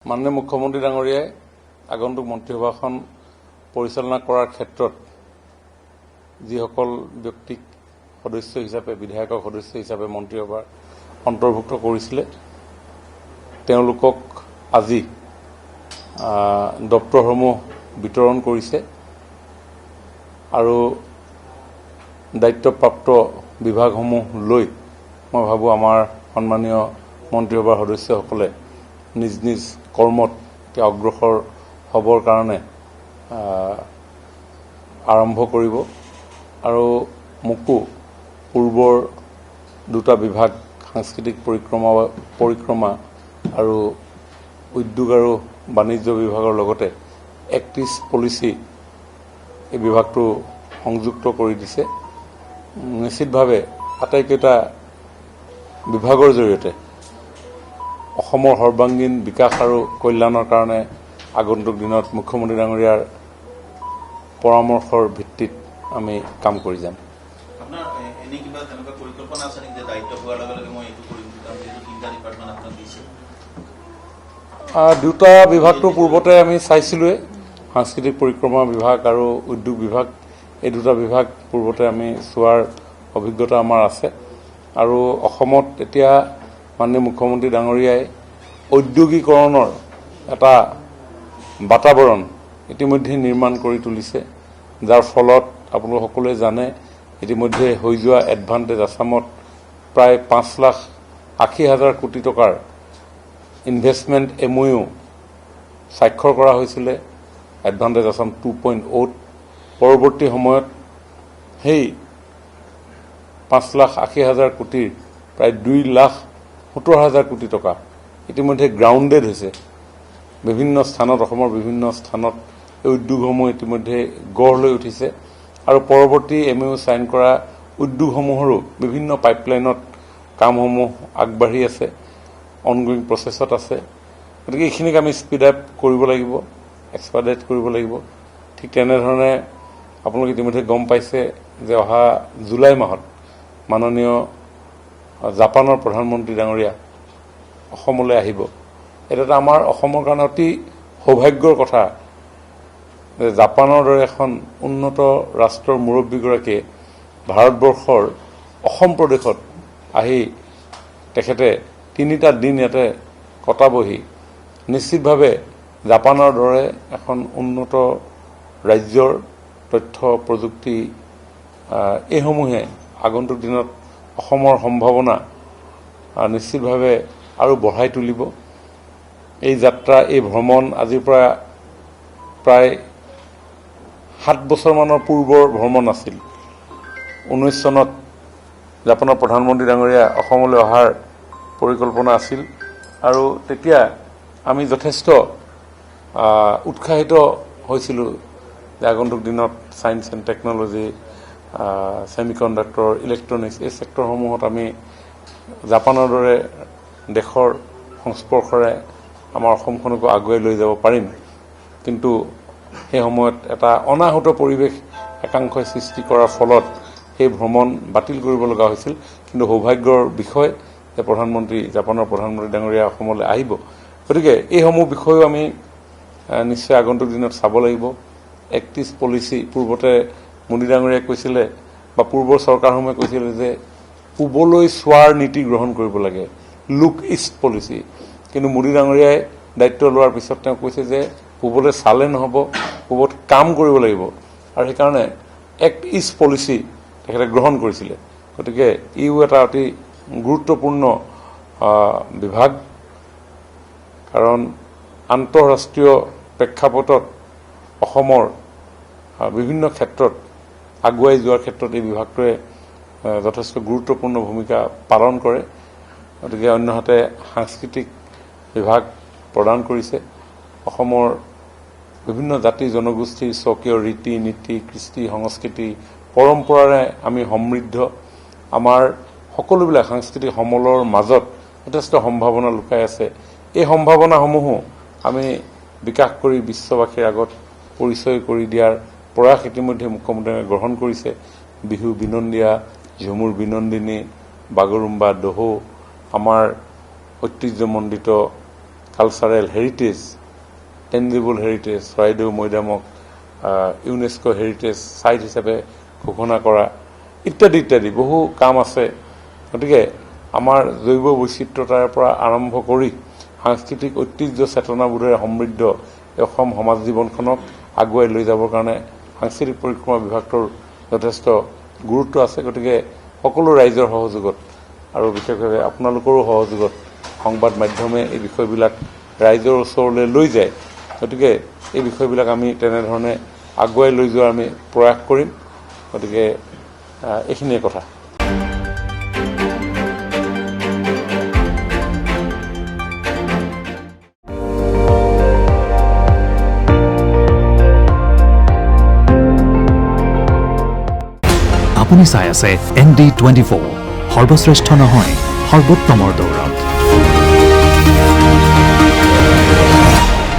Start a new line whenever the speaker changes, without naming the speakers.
মাননীয় মুখ্যমন্ত্ৰী ডাঙৰীয়াই আগন্তুক মন্ত্ৰীসভাখন পৰিচালনা কৰাৰ ক্ষেত্ৰত যিসকল ব্যক্তিক সদস্য হিচাপে বিধায়কক সদস্য হিচাপে মন্ত্ৰীসভাৰ অন্তৰ্ভুক্ত কৰিছিলে তেওঁলোকক আজি দপ্তৰসমূহ বিতৰণ কৰিছে আৰু দায়িত্বপ্ৰাপ্ত বিভাগসমূহ লৈ মই ভাবোঁ আমাৰ সন্মানীয় মন্ত্ৰীসভাৰ সদস্যসকলে নিজ নিজ কৰ্মত অগ্ৰসৰ হ'বৰ কাৰণে আৰম্ভ কৰিব আৰু মোকো পূৰ্বৰ দুটা বিভাগ সাংস্কৃতিক পৰিক্ৰমা আৰু উদ্যোগ আৰু বাণিজ্য বিভাগৰ লগতে এক্টিছ পলিচি এই বিভাগটো সংযুক্ত কৰি দিছে। নিশ্চিতভাৱে আটাইকেইটা বিভাগৰ জৰিয়তে অসমৰ সৰ্বাংগীন বিকাশ আৰু কল্যাণৰ কাৰণে আগন্তুক দিনত মুখ্যমন্ত্ৰী ডাঙৰীয়াৰ পৰামৰ্শৰ ভিত্তিত আমি কাম কৰি যাম। দুটা বিভাগটো পূৰ্বতে আমি চাইছিলোৱে, সাংস্কৃতিক পৰিক্ৰমা বিভাগ আৰু উদ্যোগ বিভাগ, এই দুটা বিভাগ পূৰ্বতে আমি চোৱাৰ অভিজ্ঞতা আমাৰ আছে আৰু অসমত এতিয়া মাননীয় মুখ্যমন্ত্ৰী ডাঙৰীয়াই ঔদ্যোগিকৰণৰ এটা বাতাবৰণ ইতিমধ্যে নিৰ্মাণ কৰি তুলিছে, যাৰ ফলত আপোনালোক সকলোৱে জানে ইতিমধ্যে হৈ যোৱা এডভান্টেজ আছামত প্ৰায় 5,80,000 কোটি টকাৰ ইনভেষ্টমেণ্ট MOU স্বাক্ষৰ কৰা হৈছিলে এডভান্টেজ আছাম 2.0। পৰৱৰ্তী সময়ত সেই 5,80,000 কোটিৰ প্ৰায় 2,70,000 কোটি টকা ইতিমধ্যে গ্ৰাউণ্ডেড হৈছে বিভিন্ন স্থানত, অসমৰ বিভিন্ন স্থানত এই উদ্যোগসমূহ ইতিমধ্যে গঢ় লৈ উঠিছে আৰু পৰৱৰ্তী MOU চাইন কৰা উদ্যোগসমূহৰো বিভিন্ন পাইপলাইনত কামসমূহ আগবাঢ়ি আছে, অনগোয়িং প্ৰচেছত আছে। গতিকে এইখিনিক আমি স্পীড আপ কৰিব লাগিব, এক্সপাৰ্ডেট কৰিব লাগিব। ঠিক তেনেধৰণে আপোনালোকে ইতিমধ্যে গম পাইছে যে অহা জুলাই মাহত মাননীয় জাপানৰ প্ৰধানমন্ত্ৰী ডাঙৰীয়া অসমলৈ আহিব। এটা আমাৰ অসমৰ কাৰণে অতি সৌভাগ্যৰ কথা যে জাপানৰ দৰে এখন উন্নত ৰাষ্ট্ৰৰ মুৰব্বীগৰাকীয়ে ভাৰতবৰ্ষৰ অসম প্ৰদেশত আহি তেখেতে 3টা দিন ইয়াতে কটাবহি। নিশ্চিতভাৱে জাপানৰ দৰে এখন উন্নত ৰাজ্যৰ তথ্য প্ৰযুক্তি এইসমূহে আগন্তুক দিনত অসমৰ সম্ভাৱনা নিশ্চিতভাৱে আৰু বঢ়াই তুলিব। এই যাত্ৰা, এই ভ্ৰমণ আজিৰ পৰা প্ৰায় 7 বছৰমানৰ পূৰ্বৰ ভ্ৰমণ আছিল। 19 চনত জাপানৰ প্ৰধানমন্ত্ৰী ডাঙৰীয়া অসমলৈ অহাৰ পৰিকল্পনা আছিল আৰু তেতিয়া আমি যথেষ্ট উৎসাহিত হৈছিলোঁ যে আগন্তুক দিনত science and technology, semiconductor, electronics এই ছেক্টৰসমূহত আমি জাপানৰ দৰে দেশৰ সংস্পৰ্শৰে আমাৰ অসমখনকো আগুৱাই লৈ যাব পাৰিম। কিন্তু সেই সময়ত এটা অনাহুত পৰিৱেশ একাংশই সৃষ্টি কৰাৰ ফলত সেই ভ্ৰমণ বাতিল কৰিব লগা হৈছিল। কিন্তু সৌভাগ্যৰ বিষয় যে জাপানৰ প্ৰধানমন্ত্ৰী ডাঙৰীয়া অসমলৈ আহিব। গতিকে এইসমূহ বিষয়েও আমি নিশ্চয় আগন্তুক দিনত চাব লাগিব। এক্টিছ পলিচি পূৰ্বতে মোদী ডাঙৰীয়াই কৈছিলে বা পূৰ্বৰ চৰকাৰসমূহে কৈছিলে যে পূবলৈ চোৱাৰ নীতি গ্ৰহণ কৰিব লাগে, লুক ইষ্ট পলিচি। কিন্তু মোদী ডাঙৰীয়াই দায়িত্ব লোৱাৰ পিছত তেওঁ কৈছে যে পূবলৈ চালে নহ'ব, পূবত কাম কৰিব লাগিব আৰু সেইকাৰণে এক্ট ইষ্ট পলিচি তেখেতে গ্ৰহণ কৰিছিলে। গতিকে ইও এটা অতি গুৰুত্বপূৰ্ণ বিভাগ, কাৰণ আন্তঃৰাষ্ট্ৰীয় প্ৰেক্ষাপটত অসমৰ বিভিন্ন ক্ষেত্ৰত আগুৱাই যোৱাৰ ক্ষেত্ৰত এই বিভাগটোৱে যথেষ্ট গুৰুত্বপূৰ্ণ ভূমিকা পালন কৰে। গতিকে অন্যহাতে সাংস্কৃতিক বিভাগ প্ৰদান কৰিছে। অসমৰ বিভিন্ন জাতি জনগোষ্ঠীৰ স্বকীয় ৰীতি নীতি, কৃষ্টি সংস্কৃতি, পৰম্পৰাৰে আমি সমৃদ্ধ। আমাৰ সকলোবিলাক সাংস্কৃতিক সমলৰ মাজত যথেষ্ট সম্ভাৱনা লুকাই আছে। এই সম্ভাৱনাসমূহো আমি বিকাশ কৰি বিশ্ববাসীৰ আগত পৰিচয় কৰি দিয়াৰ প্ৰয়াস ইতিমধ্যে মুখ্যমন্ত্ৰীয়ে গ্ৰহণ কৰিছে। বিহু বিনন্দিয়া, ঝুমুৰ বিনন্দিনী, বাগৰুম্বা, দহৌ, আমাৰ ঐতিহ্যমণ্ডিত cultural heritage, tangible heritage, Charaideo মৈদামক ইউনেস্কো হেৰিটেজ চাইট হিচাপে ঘোষণা কৰা ইত্যাদি ইত্যাদি বহু কাম আছে। গতিকে আমাৰ জৈৱ বৈচিত্ৰতাৰ পৰা আৰম্ভ কৰি সাংস্কৃতিক ঐতিহ্য চেতনাবোধেৰে সমৃদ্ধ অসম সমাজ জীৱনখনক আগুৱাই লৈ যাবৰ কাৰণে সাংস্কৃতিক পৰিক্ৰমা বিভাগটোৰ যথেষ্ট গুৰুত্ব আছে। গতিকে সকলো ৰাইজৰ সহযোগত আৰু বিশেষভাৱে আপোনালোকৰো সহযোগত সংবাদ মাধ্যমে এই বিষয়বিলাক ৰাইজৰ ওচৰলৈ লৈ যায়। গতিকে এই বিষয়বিলাক আমি তেনেধৰণে আগুৱাই লৈ যোৱাৰ আমি প্ৰয়াস কৰিম। গতিকে এইখিনিয়ে কথা।
আপুনি চাই আছে ND24, সৰ্বশ্ৰেষ্ঠ নহয় সৰ্বোত্তমৰ দৌৰত।